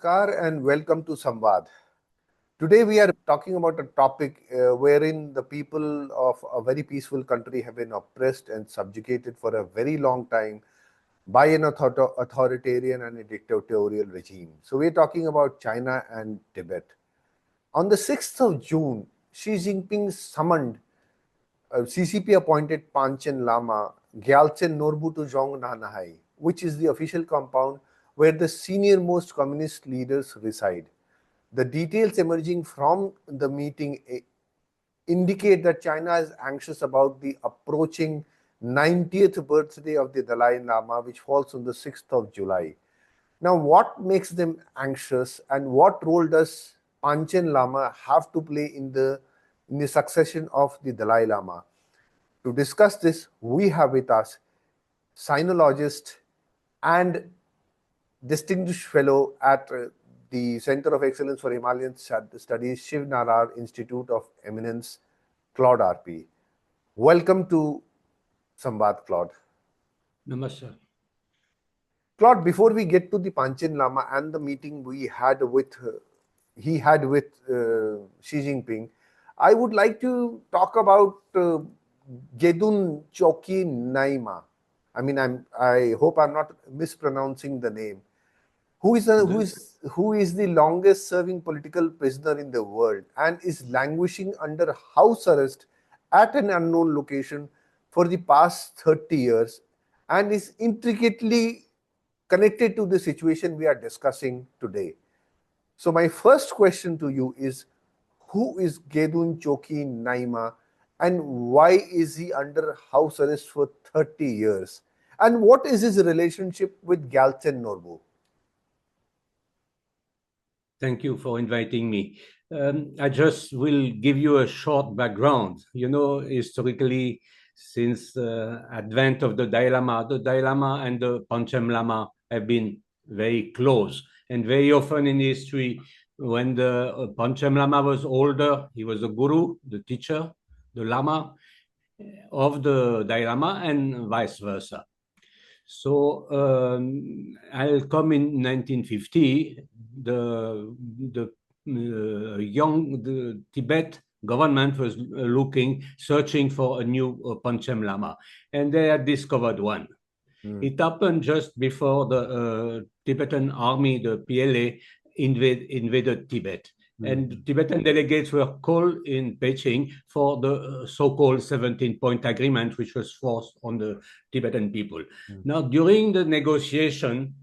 Namaskar and welcome to Samvad. Today we are talking about a topic wherein the people of a very peaceful country have been oppressed and subjugated for a very long time by an authoritarian and a dictatorial regime. So we're talking about China and Tibet. On the 6th of June, Xi Jinping summoned CCP appointed Panchen Lama, Gyaltsen Norbutu Zhong Nanahai, which is the official compound where the senior most communist leaders reside. The details emerging from the meeting indicate that China is anxious about the approaching 90th birthday of the Dalai Lama, which falls on the 6th of July. Now, what makes them anxious and what role does Panchen Lama have to play in the succession of the Dalai Lama? To discuss this, we have with us sinologist and distinguished fellow at the Center of Excellence for Himalayan Studies, Shiv Nadar Institute of Eminence, Claude Arpi. Welcome to Samvad, Claude. Namaskar. Claude, before we get to the Panchen Lama and the meeting he had with Xi Jinping, I would like to talk about Gedun Choekyi Nyima. I mean, I hope I'm not mispronouncing the name. Who is the longest serving political prisoner in the world and is languishing under house arrest at an unknown location for the past 30 years and is intricately connected to the situation we are discussing today. So my first question to you is, who is Gedun Choekyi Nyima and why is he under house arrest for 30 years? And what is his relationship with Gyaltsen Norbu? Thank you for inviting me. I just will give you a short background. You know, historically, since advent of the Dalai Lama and the Panchen Lama have been very close. And very often in history, when the Panchen Lama was older, he was a guru, the teacher, the Lama of the Dalai Lama, and vice versa. So I'll come in 1950. The Tibet government was searching for a new Panchen Lama, and they had discovered one. It happened just before the Tibetan army, the PLA, invaded Tibet. And the Tibetan delegates were called in Beijing for the so-called 17-point agreement, which was forced on the Tibetan people. Now, during the negotiation,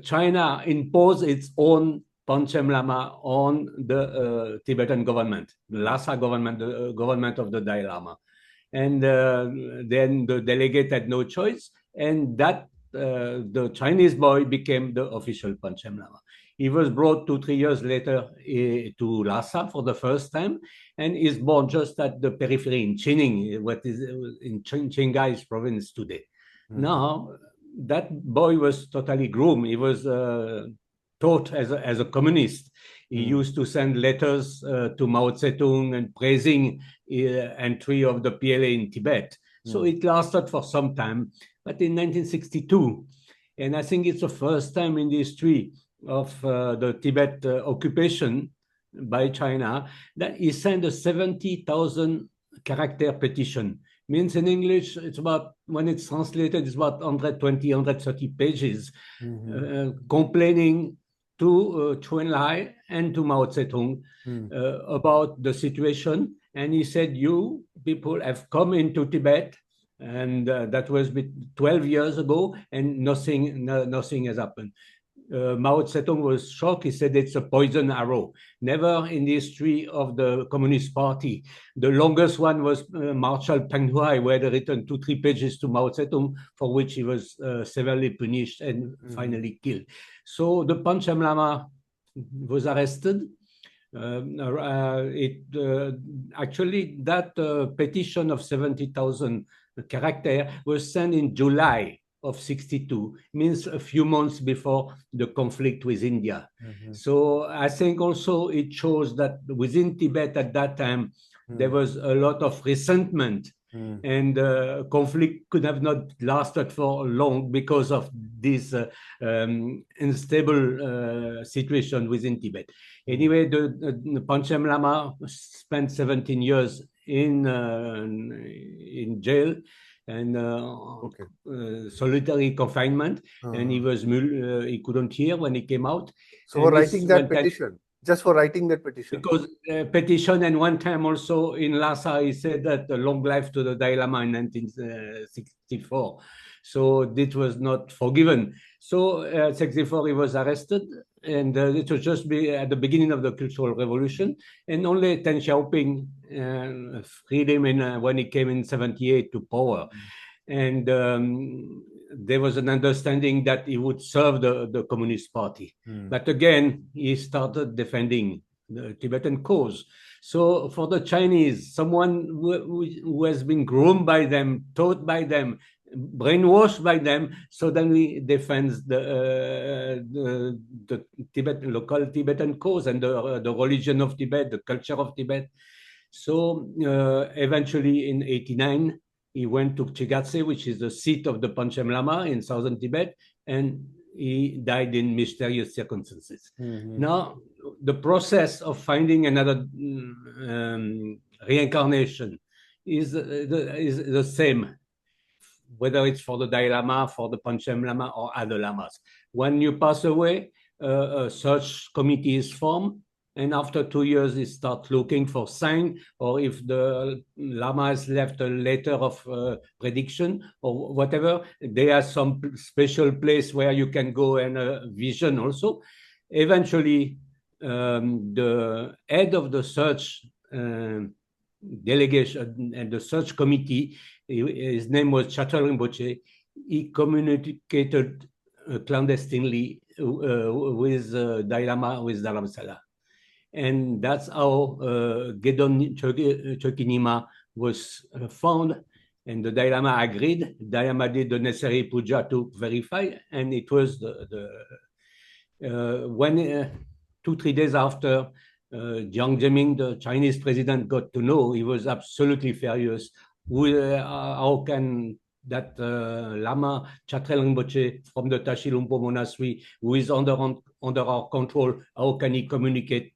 China imposed its own Panchen Lama on the Tibetan government, the Lhasa government, the government of the Dalai Lama. And then the delegate had no choice, and that the Chinese boy became the official Panchen Lama. He was brought 2-3 years later to Lhasa for the first time, and is born just at the periphery in Chining, what is in Qinghai province today. Now, that boy was totally groomed. He was taught as a communist. He used to send letters to Mao Zedong and praising entry of the PLA in Tibet. So it lasted for some time. But in 1962, and I think it's the first time in the history of the Tibet occupation by China, that he sent a 70,000 character petition. Means in English, it's about, when it's translated, it's about 120, 130 pages, complaining to Chou Enlai and to Mao Zedong about the situation. And he said, you people have come into Tibet, and that was 12 years ago, and nothing has happened. Mao Zedong was shocked. He said it's a poison arrow. Never in the history of the Communist Party. The longest one was Marshal Peng Huai, where they written 2-3 pages to Mao Zedong, for which he was severely punished and finally killed. So the Panchen Lama was arrested. Actually, that petition of 70,000 character was sent in July of 62, means a few months before the conflict with India. So I think also it shows that within Tibet at that time, there was a lot of resentment And conflict could have not lasted for long because of this unstable situation within Tibet. Anyway, the Panchen Lama spent 17 years in jail and solitary confinement, and he was he couldn't hear when he came out. So for writing that petition, just for writing that petition. Because petition, and one time also in Lhasa, he said that long life to the Dalai Lama in 1964. So this was not forgiven. So 64 he was arrested, and it was just at the beginning of the Cultural Revolution, and only Deng Xiaoping freed him when he came in 78 to power. And there was an understanding that he would serve the Communist Party. But again, he started defending the Tibetan cause. So for the Chinese, someone who has been groomed by them, taught by them, brainwashed by them, suddenly defends the local Tibetan cause and the religion of Tibet, the culture of Tibet. So eventually in 89, he went to Chigatse, which is the seat of the Panchen Lama in southern Tibet, and he died in mysterious circumstances. Now, the process of finding another reincarnation is the same, whether it's for the Dalai Lama, for the Panchen Lama, or other lamas. When you pass away, a search committee is formed, and after 2 years, they start looking for sign, or if the Lama has left a letter of prediction or whatever, there are some special place where you can go and vision also. Eventually, the head of the search delegation and the search committee, his name was Chatrul Rinpoche, he communicated clandestinely with Dalai Lama, with Dharamsala. And that's how Gedun Choekyi Nyima was found, and the Dalai Lama agreed. Dalai Lama did the necessary puja to verify, and it was when 2-3 days after Jiang Zemin, the Chinese president, got to know, he was absolutely furious. How can that Lama Chatrul Rinpoche from the Tashi Lumpo monastery, who is under our control, how can he communicate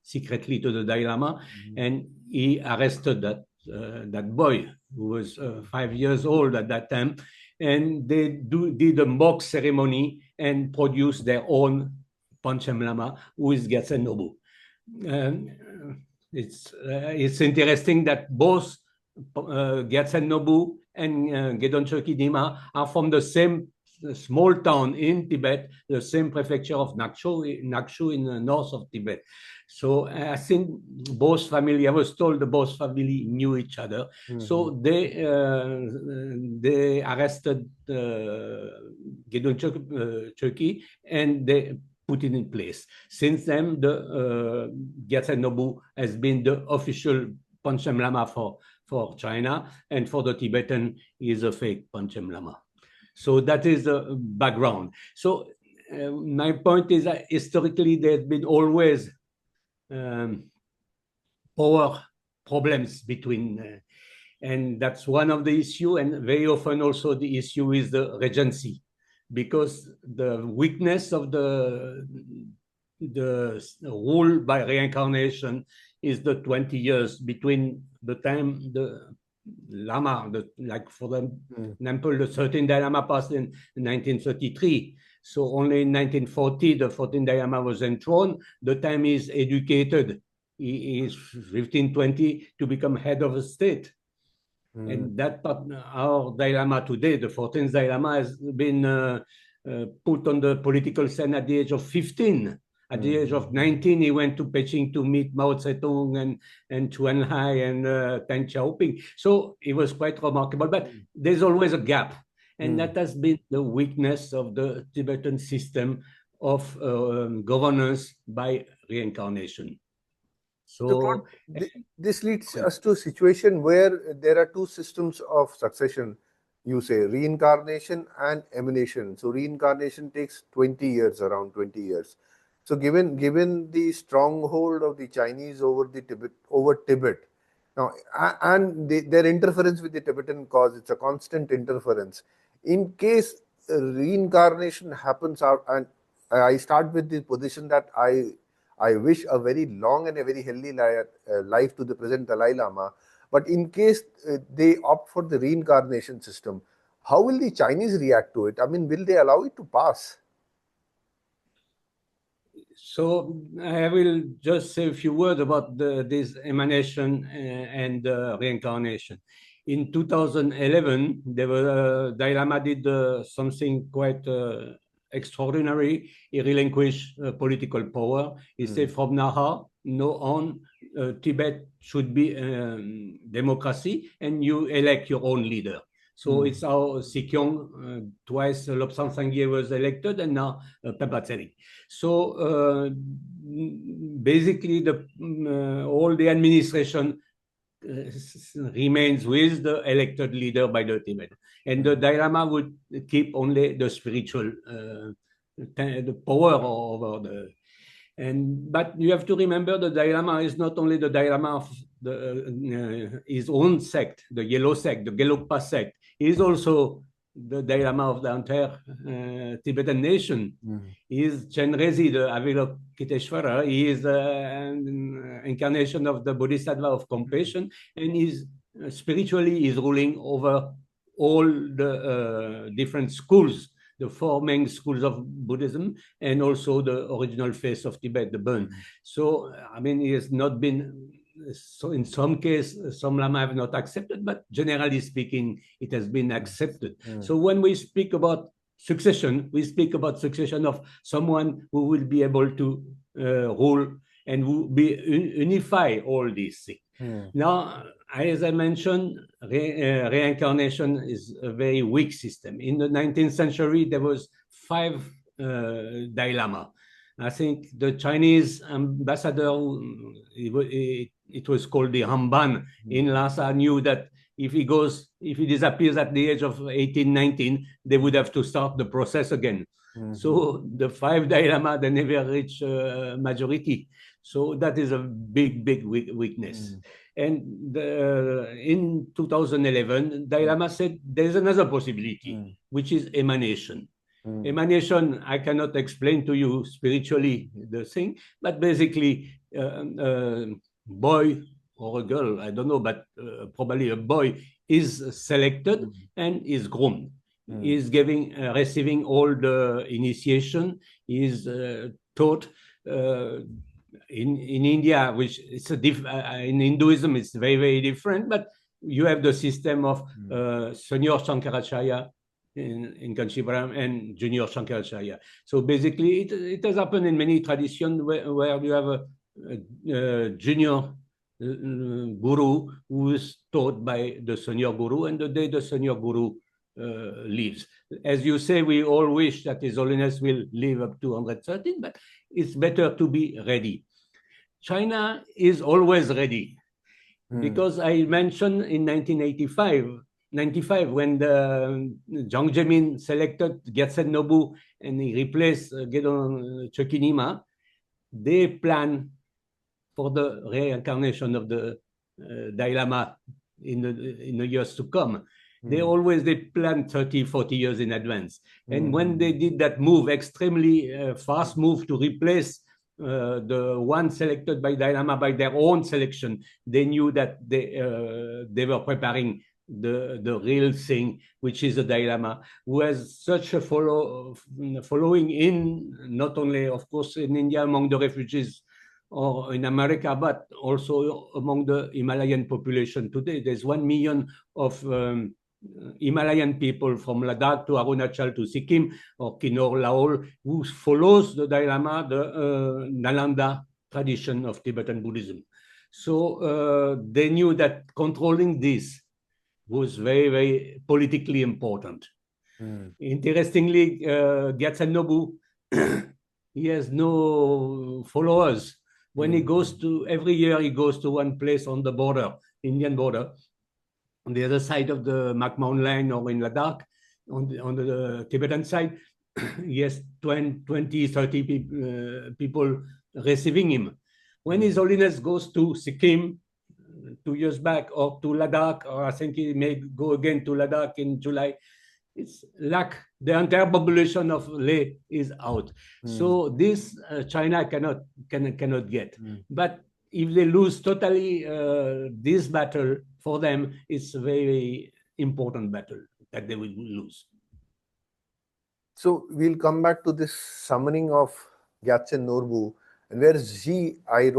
secretly to the Dalai Lama? And he arrested that boy, who was 5 years old at that time, and they did a mock ceremony and produced their own Panchen Lama, who is Gyatsen Nobu. It's interesting that both Gyatsen Nobu and Gedun Choekyi Nyima are from the same small town in Tibet, the same prefecture of Nakshu in the north of Tibet. So I think both family, I was told the both family knew each other. So they arrested Gedun Choekyi and they put it in place. Since then, the Gyatsen Nobu has been the official Panchen Lama for China, and for the Tibetan, he is a fake Panchen Lama. So that is the background. So my point is that historically there's been always power problems between, and that's one of the issue. And very often also the issue is the regency, because the weakness of the rule by reincarnation is the 20 years between the time the Lama, like for the example, the 13th Dalai Lama passed in 1933. So only in 1940, the 14th Dalai Lama was enthroned. The time he's educated, he is 15, 20 to become head of a state. And that part, our Dalai Lama today, the 14th Dalai Lama, has been put on the political scene at the age of 15. At the age of 19, he went to Beijing to meet Mao Zedong and Chu Enlai and Deng Xiaoping. So it was quite remarkable. But there's always a gap. And that has been the weakness of the Tibetan system of governance by reincarnation. So this leads us to a situation where there are two systems of succession, you say, reincarnation and emanation. So reincarnation takes 20 years, around 20 years. So given the stronghold of the Chinese over Tibet, Now, and their interference with the Tibetan cause, it's a constant interference. In case reincarnation happens out, and I start with the position that I wish a very long and a very healthy life to the present Dalai Lama. But in case they opt for the reincarnation system, how will the Chinese react to it? I mean, will they allow it to pass? So I will just say a few words about this emanation and reincarnation. In 2011, Dalai Lama did something quite extraordinary. He relinquished political power. He said, from now on, Tibet should be democracy, and you elect your own leader. So it's how Sikyong, twice Lobsang Sangye was elected, and now Papatseri. So basically, all the administration remains with the elected leader by the Tibet. And the Dalai Lama would keep only the spiritual the power over the... But you have to remember the Dalai Lama is not only the Dalai Lama of his own sect, the yellow sect, the Gelugpa sect. He is also the Dalai Lama of the entire Tibetan nation. He is Chenrezi, the Avalokiteshvara. He is an incarnation of the Bodhisattva of compassion, and he's spiritually is ruling over all the different schools, the four main schools of Buddhism, and also the original face of Tibet, the Burn. So, I mean, he has not been... So in some cases, some Lama have not accepted, but generally speaking, it has been accepted. So when we speak about succession, we speak about succession of someone who will be able to rule and will be unify all these things. Now, as I mentioned, reincarnation is a very weak system. In the 19th century, there was 5 Dalai Lama. I think the Chinese ambassador, it was called the Hamban in Lhasa, knew that if he disappears at the age of 18, 19, they would have to start the process again. So the 5 Dalai Lama, they never reach majority. So that is a big, big weakness. And in 2011, Dalai Lama said there's another possibility, which is emanation. Emanation, I cannot explain to you spiritually the thing, but basically boy or a girl, I don't know, but probably a boy is selected and is groomed. Is receiving all the initiation, is taught in India, which is in Hinduism, it's very, very different, but you have the system of Senior Shankaracharya in Kanchipuram and Junior Shankaracharya. So basically, it has happened in many traditions where you have a junior guru who is taught by the senior guru, and the day the senior guru leaves. As you say, we all wish that His Holiness will live up to 113, but it's better to be ready. China is always ready, because I mentioned in 1995, when the Jiang Zemin selected Gyatsen Nobu and he replaced Gedun Choekyi Nyima, they planned for the reincarnation of the Dalai Lama in the years to come. They plan 30, 40 years in advance. And when they did that move, extremely fast move to replace the one selected by Dalai Lama by their own selection, they knew that they were preparing the real thing, which is the Dalai Lama, who has such a following in not only, of course, in India among the refugees or in America, but also among the Himalayan population today. There's 1 million of Himalayan people from Ladakh to Arunachal to Sikkim or Kinor, Laos, who follows the Dalai Lama, the Nalanda tradition of Tibetan Buddhism. So they knew that controlling this was very, very politically important. Interestingly, Gyatsen Nobu, he has no followers. When he goes to, every year he goes to one place on the border, Indian border, on the other side of the Makmaon line or in Ladakh, on the Tibetan side, he has 20, 30 people receiving him. When His Holiness goes to Sikkim, 2 years back, or to Ladakh, or I think he may go again to Ladakh in July. It's like the entire population of Leh is out. So this China cannot get. But if they lose totally this battle, for them, it's a very important battle that they will lose. So we'll come back to this summoning of Gyatsen Norbu, and where I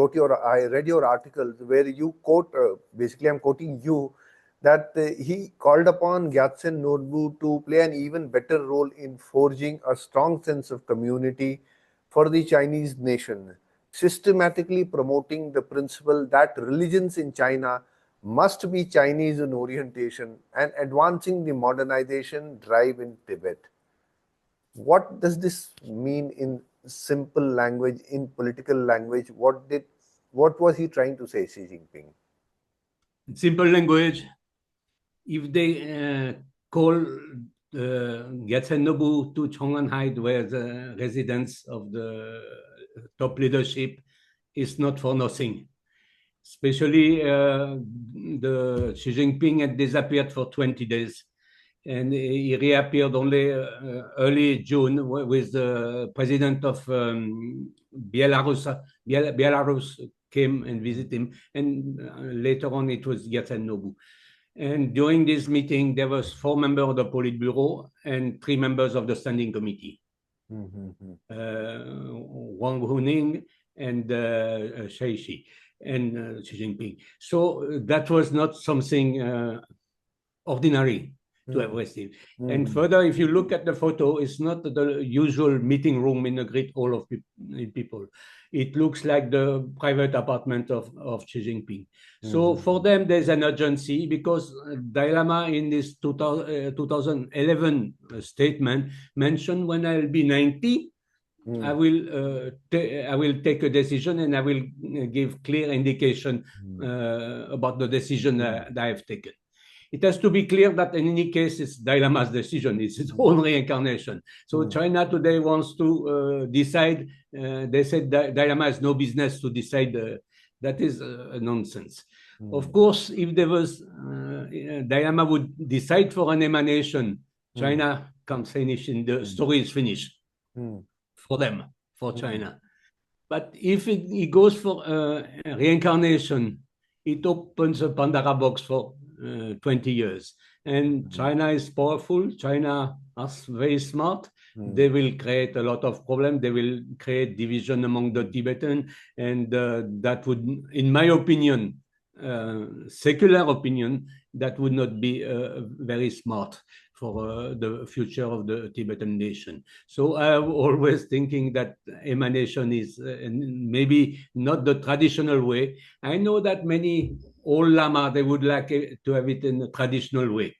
read your article where you quote, basically I'm quoting you, that he called upon Gyatsen Norbu to play an even better role in forging a strong sense of community for the Chinese nation, systematically promoting the principle that religions in China must be Chinese in orientation and advancing the modernization drive in Tibet. What does this mean in simple language, in political language? What was he trying to say, Xi Jinping? In simple language, if they call Gyatsen Norbu to Chong'an, where the residence of the top leadership, is not for nothing. Especially the Xi Jinping had disappeared for 20 days. And he reappeared only early June with the president of Belarus. Belarus came and visited him, and later on it was Gyatsen Norbu. And during this meeting, there was 4 members of the Politburo and 3 members of the Standing Committee. Wang Huning and Xi and Xi Jinping. So that was not something ordinary to have received. And further, if you look at the photo, it's not the usual meeting room in a great hall of people. It looks like the private apartment of Xi Jinping. So for them, there's an urgency because Dalai Lama in this 2011 statement mentioned, when I'll be 90, I will take a decision and I will give clear indication about the decision that I have taken. It has to be clear that in any case, it's Dalai Lama's decision. It's his own reincarnation. So China today wants to decide. They said Dalai Lama has no business to decide. That is nonsense. Of course, if there was Dalai Lama would decide for an emanation, China can't finish. The story is finished for them, for China. But if he goes for reincarnation, it opens a Pandora box for 20 years. And China is powerful. China is very smart. They will create a lot of problems. They will create division among the Tibetan. And that would, in my opinion, secular opinion, that would not be very smart for the future of the Tibetan nation. So I'm always thinking that emanation is maybe not the traditional way. I know that many old Lama, they would like to have it in a traditional way.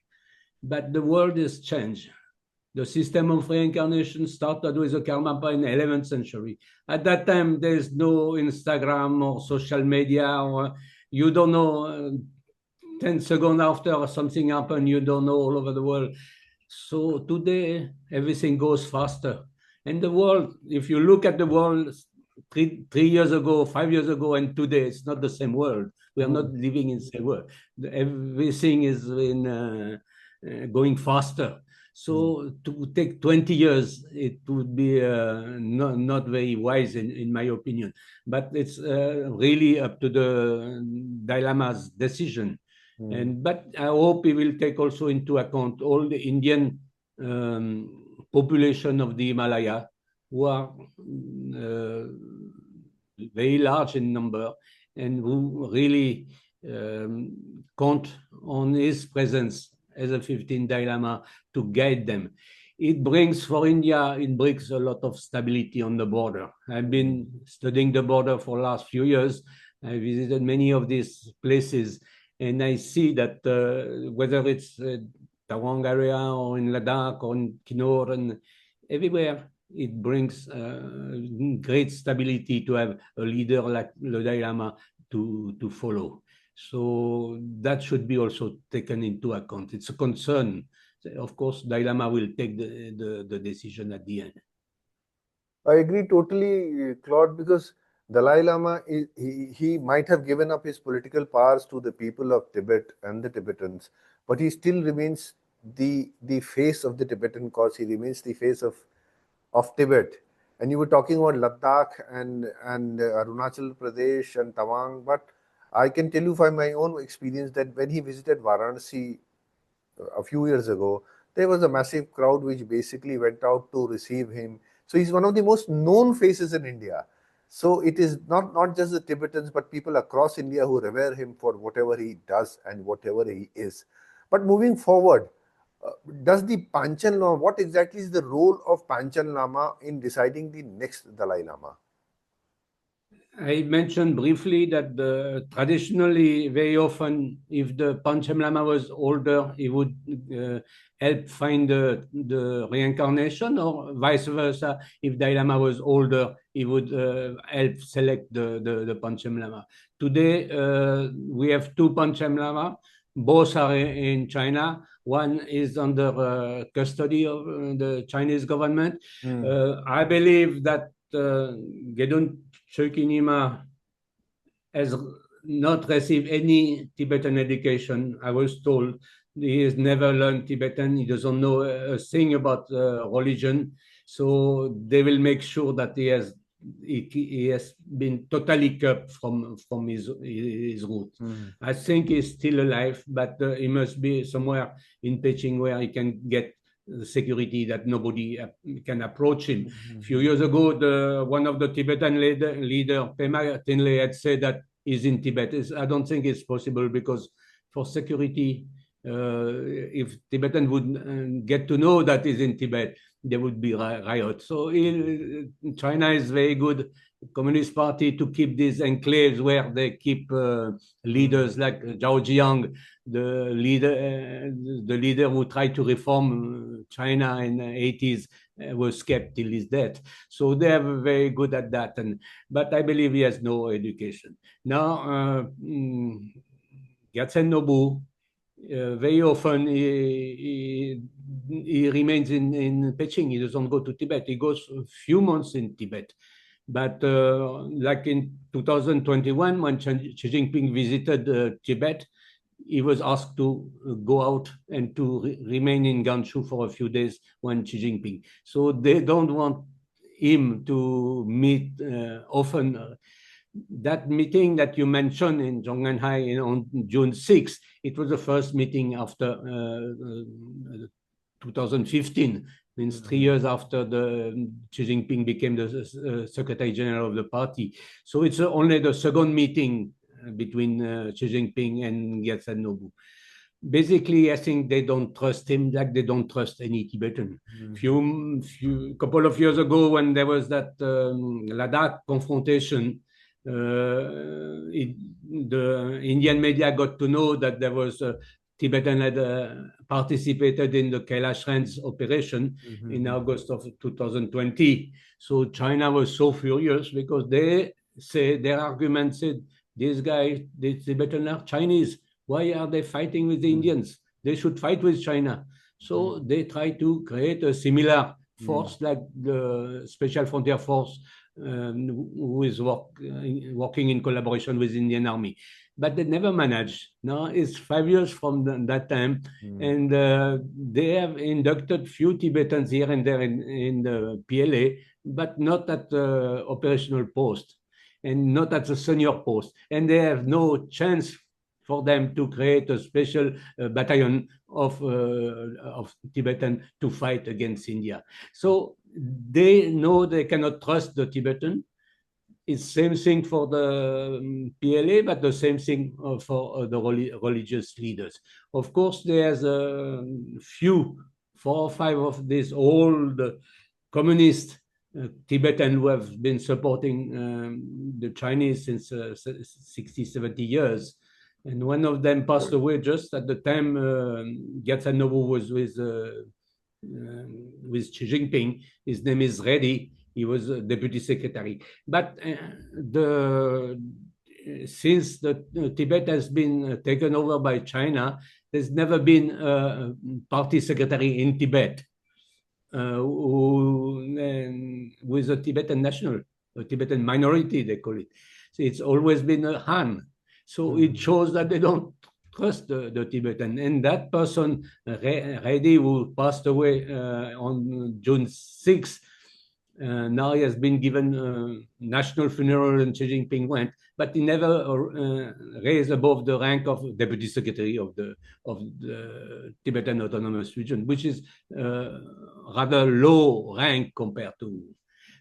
But the world has changed. The system of reincarnation started with the Karmapa in the 11th century. At that time, there's no Instagram or social media, or you don't know 10 seconds after something happened, you don't know all over the world. So today, everything goes faster. And the world, if you look at the world 3 years ago, 5 years ago, and today, it's not the same world. We are not living in the same world. Everything is going faster. So to take 20 years, it would be not very wise, in my opinion. But it's really up to the Dalai Lama's decision. But I hope he will take also into account all the Indian population of the Himalaya, who are very large in number and who really count on his presence as a 15th Dalai Lama to guide them. It brings for India, it brings a lot of stability on the border. I've been studying the border for the last few years. I visited many of these places, and I see that whether it's Tawang area or in Ladakh or in Kinor and everywhere, it brings great stability to have a leader like the Dalai Lama to follow. So that should be also taken into account. It's a concern. Of course, Dalai Lama will take the decision at the end. I agree totally, Claude, because Dalai Lama, he might have given up his political powers to the people of Tibet and the Tibetans, but he still remains the face of the Tibetan cause. He remains the face of Tibet. And you were talking about Ladakh and Arunachal Pradesh and Tawang, but I can tell you from my own experience that when he visited Varanasi a few years ago, there was a massive crowd which basically went out to receive him. So he's one of the most known faces in India. So it is not just the Tibetans, but people across India who revere him for whatever he does and whatever he is. But moving forward, does the Panchen Lama, what exactly is the role of Panchen Lama in deciding the next Dalai Lama? I mentioned briefly that traditionally, very often, if the Panchen Lama was older, he would help find the reincarnation, or vice versa. If Dalai Lama was older, he would help select the Panchen Lama. Today, we have two Panchen Lama. Both are in China. One is under custody of the Chinese government. I believe that Gedun Choekyi Nyima has not received any Tibetan education. I was told he has never learned Tibetan. He doesn't know a thing about religion. So they will make sure that he has been totally cut from his root. I think he's still alive, but he must be somewhere in Beijing where he can get the security that nobody can approach him. A few years ago, one of the Tibetan leader, Pema Tinley, had said that he's in Tibet. I don't think it's possible, because for security, if Tibetan would get to know that he's in Tibet, there would be riots. So China is very good, Communist Party, to keep these enclaves where they keep leaders like Zhao Jiang, the leader who tried to reform China in the 80s, was kept till his death. So they are very good at that. But I believe he has no education. Now, Gyatsen Nobu, very often he remains in Beijing. He doesn't go to Tibet. He goes a few months in Tibet. But like in 2021, when Xi Jinping visited Tibet, he was asked to go out and to remain in Gansu for a few days when Xi Jinping. So they don't want him to meet often. That meeting that you mentioned in Zhongnanhai on June 6th, it was the first meeting after 2015, means 3 years after Xi Jinping became the Secretary General of the party. So it's only the second meeting between Xi Jinping and Gyatsen Nobu. Basically, I think they don't trust him like they don't trust any Tibetan. Couple of years ago, when there was that Ladakh confrontation, the Indian media got to know that there was Tibetan had participated in the Kailash Range operation in August of 2020. So China was so furious, because they say, their argument said, these guys, the Tibetan are Chinese. Why are they fighting with the Indians? They should fight with China. So they try to create a similar force like the Special Frontier Force, who is working in collaboration with the Indian Army. But they never managed. Now it's 5 years from that time, and they have inducted few Tibetans here and there in the PLA, but not at the operational post and not at the senior post. And they have no chance for them to create a special battalion of Tibetan to fight against India. So they know they cannot trust the Tibetan. It's same thing for the PLA, but the same thing for the religious leaders. Of course, there's a few, 4 or 5 of these old communist Tibetan who have been supporting the Chinese since 60, 70 years. And one of them passed away just at the time Gyatsen Nobu was with Xi Jinping. His name is Reddy. He was a deputy secretary. But since the Tibet has been taken over by China, there's never been a party secretary in Tibet who is a Tibetan national. a Tibetan minority, they call it. So it's always been a Han. So it shows that they don't trust the Tibetan. And that person, Reddy, who passed away on June 6th, now he has been given national funeral and Xi Jinping went, but he never raised above the rank of deputy secretary of the Tibetan Autonomous Region, which is rather low rank compared to.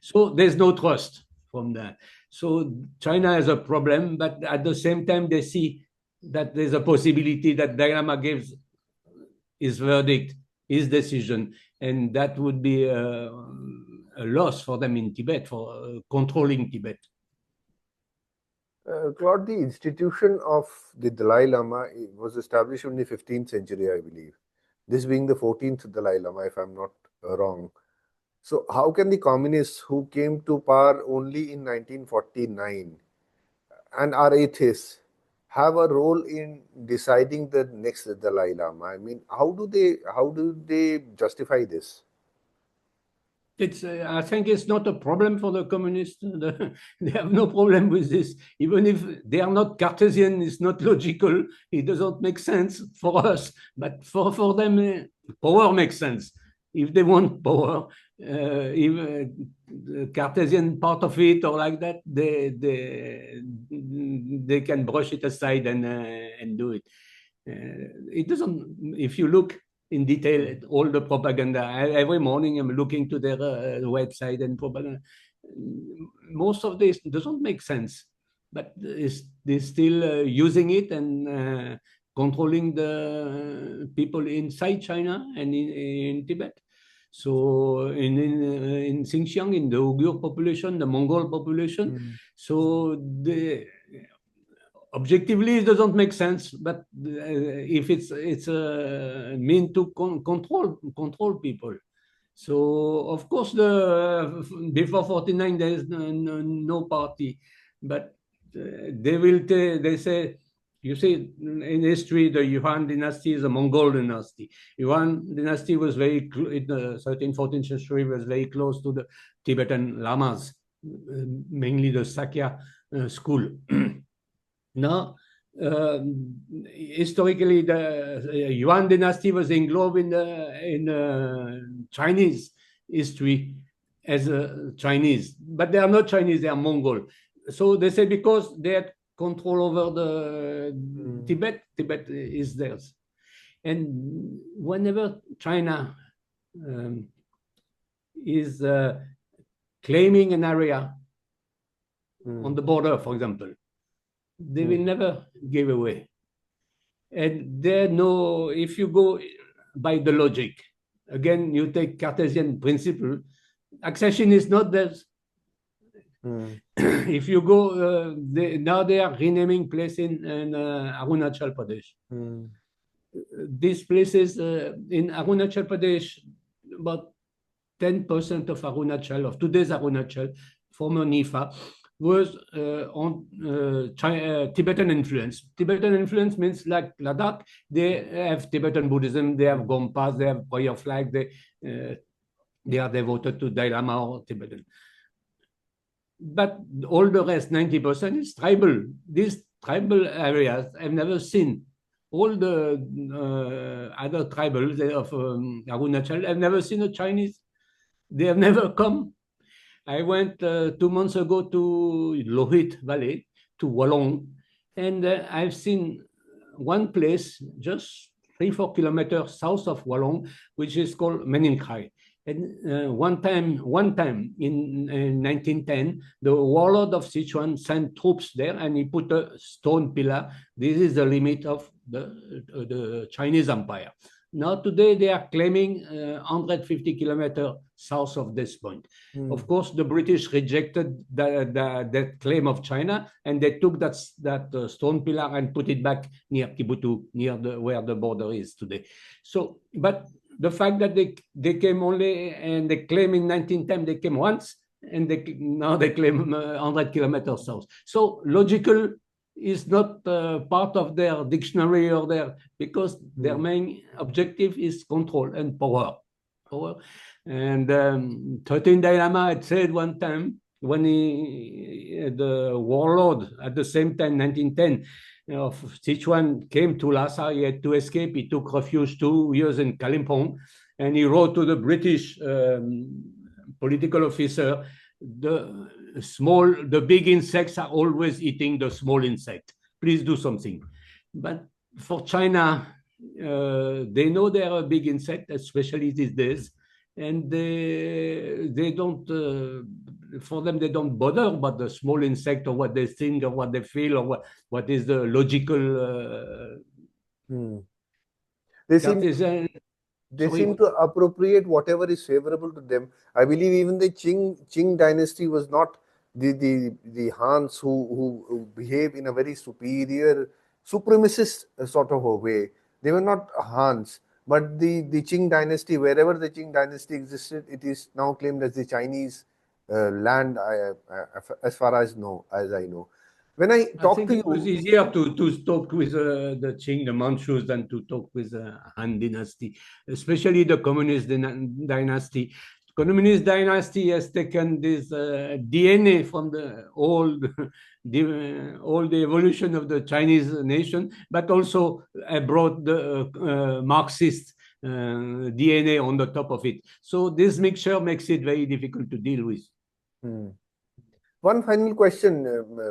So there's no trust from that. So China has a problem, but at the same time they see that there's a possibility that Dalai Lama gives his verdict, his decision, and that would be a loss for them in Tibet, for controlling Tibet. Claude, the institution of the Dalai Lama was established in the 15th century, I believe. This being the 14th Dalai Lama, if I'm not wrong. So how can the communists who came to power only in 1949 and are atheists have a role in deciding the next Dalai Lama? I mean, how do they justify this? I think it's not a problem for the communists. They have no problem with this. Even if they are not Cartesian, it's not logical. It doesn't make sense for us. But for them, power makes sense. If they want power, if the Cartesian part of it or like that, they can brush it aside and do it. It doesn't. If you look in detail at all the propaganda, every morning I'm looking to their website and propaganda. Most of this doesn't make sense, but they're still using it and controlling the people inside China and in Tibet. So in Xinjiang, in the Uyghur population, the Mongol population, so objectively it doesn't make sense, but if it's a mean to control people. So of course before 49 there is no party, but they say, you see, in history, the Yuan dynasty is a Mongol dynasty. Yuan dynasty was in the 13th, 14th century was very close to the Tibetan lamas, mainly the Sakya school. Now, historically, the Yuan dynasty was englobed in Chinese history as a Chinese, but they are not Chinese; they are Mongol. So they say because they had control over the Tibet is theirs. And whenever China is claiming an area on the border, for example, they will never give away. And if you go by the logic, again, you take Cartesian principle, accession is not theirs. If you go, now they are renaming place in Arunachal Pradesh. These places in Arunachal Pradesh, about 10% of Arunachal, of today's Arunachal, former Nifa, was on Tibetan influence. Tibetan influence means like Ladakh, they have Tibetan Buddhism, they have Gompas, they have prayer flag, they are devoted to Dalai Lama or Tibetan. But all the rest, 90%, is tribal. These tribal areas I've never seen. All the other tribals of Arunachal, I've never seen a Chinese. They have never come. I went 2 months ago to Lohit Valley, to Wallong, and I've seen one place just 3-4 kilometers south of Wallong, which is called Meninkhai. And one time in 1910, the warlord of Sichuan sent troops there, and he put a stone pillar. This is the limit of the Chinese Empire. Now today they are claiming 150 kilometers south of this point. Of course, the British rejected that claim of China, and they took that stone pillar and put it back near Kibutu, near where the border is today. So, but the fact that they came only, and they claim in 1910 they came once, and now they claim 100 kilometers south. So logical is not part of their dictionary or because their main objective is control and power. And 13 Dalai Lama had said one time, when the warlord at the same time, 1910, of Sichuan came to Lhasa, he had to escape. He took refuge 2 years in Kalimpong, and he wrote to the British political officer, the big insects are always eating the small insect. Please do something. But for China, they know they are a big insect, especially these days, and they don't. For them, they don't bother about the small insect or what they think or what they feel or what is the logical They seem cartesian. they seem to appropriate whatever is favorable to them. I believe even the Qing dynasty was not the Hans who behave in a very superior, supremacist sort of a way. They were not Hans, but the Qing dynasty, wherever the Qing dynasty existed, it is now claimed as the Chinese land, as far as I know. When I I talk think to it was you, easier to talk with the Qing, the Manchus, than to talk with the Han dynasty, especially the communist dynasty. Communist dynasty has taken this DNA from the old, all the evolution of the Chinese nation, but also brought the Marxist DNA on the top of it. So this mixture makes it very difficult to deal with. one final question,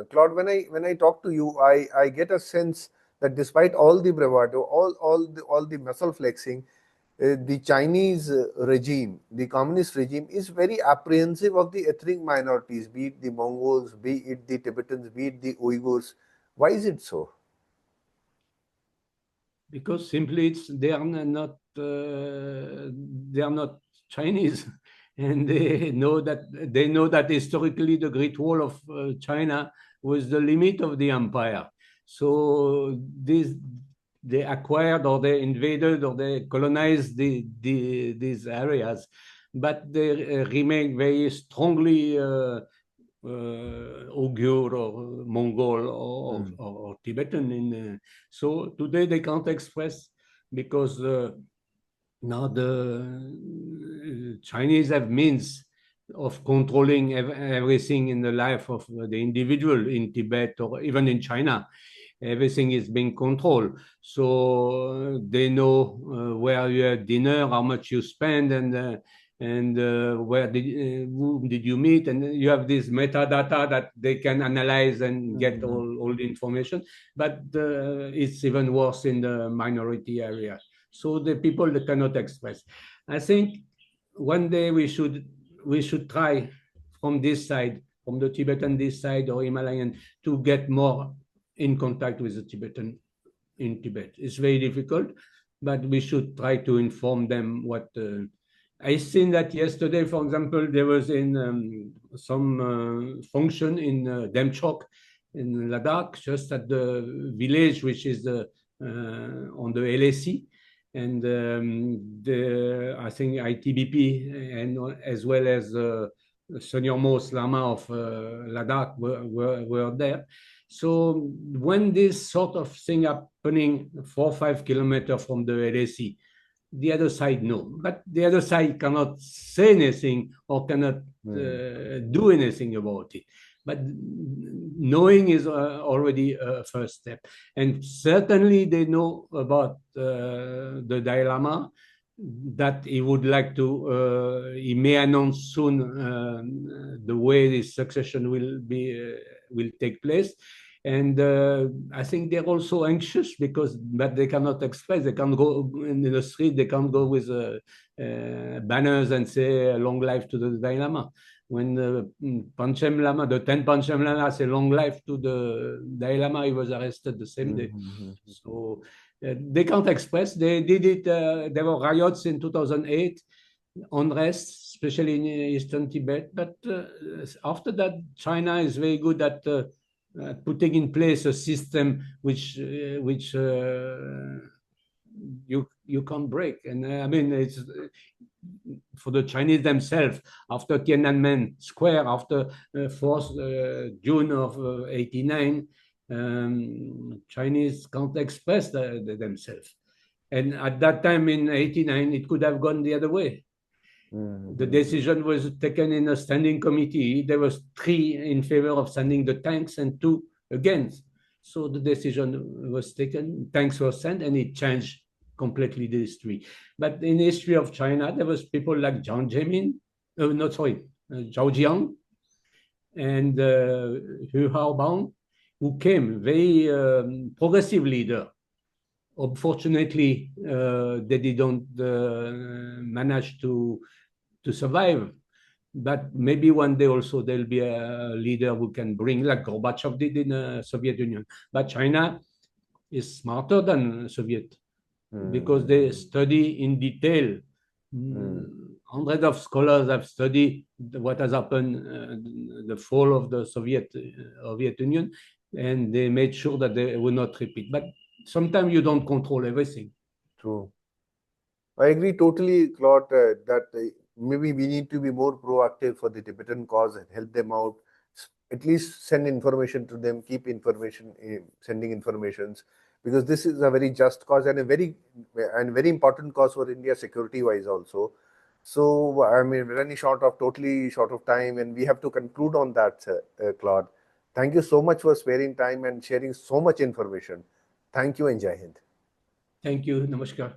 Claude. When I talk to you, I get a sense that despite all the bravado, all the muscle flexing, the Chinese regime, the communist regime, is very apprehensive of the ethnic minorities, be it the Mongols, be it the Tibetans, be it the Uyghurs. Why is it so? Because simply they are not Chinese, and they know that historically the Great Wall of China was the limit of the empire. So they acquired or they invaded or they colonized these areas, but they remain very strongly Uyghur or Mongol or Tibetan. So today they can't express because now the Chinese have means of controlling everything in the life of the individual in Tibet or even in China. Everything is being controlled. So they know where you have dinner, how much you spend, and whom did you meet, and you have this metadata that they can analyze and get all the information. But it's even worse in the minority area. So the people that cannot express. I think one day we should try from this side, from the Tibetan this side or Himalayan, to get more in contact with the Tibetan in Tibet. It's very difficult, but we should try to inform them what. I seen that yesterday, for example, there was in some function in Demchok in Ladakh, just at the village which is on the LAC, and I think ITBP and as well as senior-most Lama of Ladakh were there. So when this sort of thing happening 4 or 5 kilometers from the LAC, the other side no, but the other side cannot say anything or cannot do anything about it. But knowing is already a first step. And certainly they know about the Dalai Lama, that he would like to, he may announce soon the way this succession will take place. And I think they're also anxious because but they cannot express. They can't go in the street. They can't go with banners and say "Long life to the Dalai Lama." When Panchen Lama, the 10 Panchen Lama, say "Long life to the Dalai Lama," he was arrested the same day. So they can't express. They did it. There were riots in 2008, unrest, especially in eastern Tibet. But after that, China is very good at putting in place a system which you can't break. And I mean, it's for the Chinese themselves. After Tiananmen Square, after 4th June of '89, Chinese can't express themselves. And at that time in '89, it could have gone the other way. The decision was taken in a standing committee. There was 3 in favor of sending the tanks and 2 against. So the decision was taken, tanks were sent, and it changed completely the history. But in the history of China, there was people like Zhao Jiang and Hu Haobao, who came very progressive leader. Unfortunately, they didn't manage to survive. But maybe one day also there'll be a leader who can bring, like Gorbachev did in the Soviet Union. But China is smarter than Soviet because they study in detail. Hundreds of scholars have studied what has happened, the fall of the Soviet Union, and they made sure that they will not repeat. But sometimes you don't control everything. True. I agree totally, Claude, that maybe we need to be more proactive for the Tibetan cause and help them out. At least send information to them, keep information, sending informations, because this is a very just cause and a very important cause for India security-wise also. So, I mean, running totally short of time, and we have to conclude on that, Claude. Thank you so much for sparing time and sharing so much information. Thank you and Jai Hind. Thank you. Namaskar.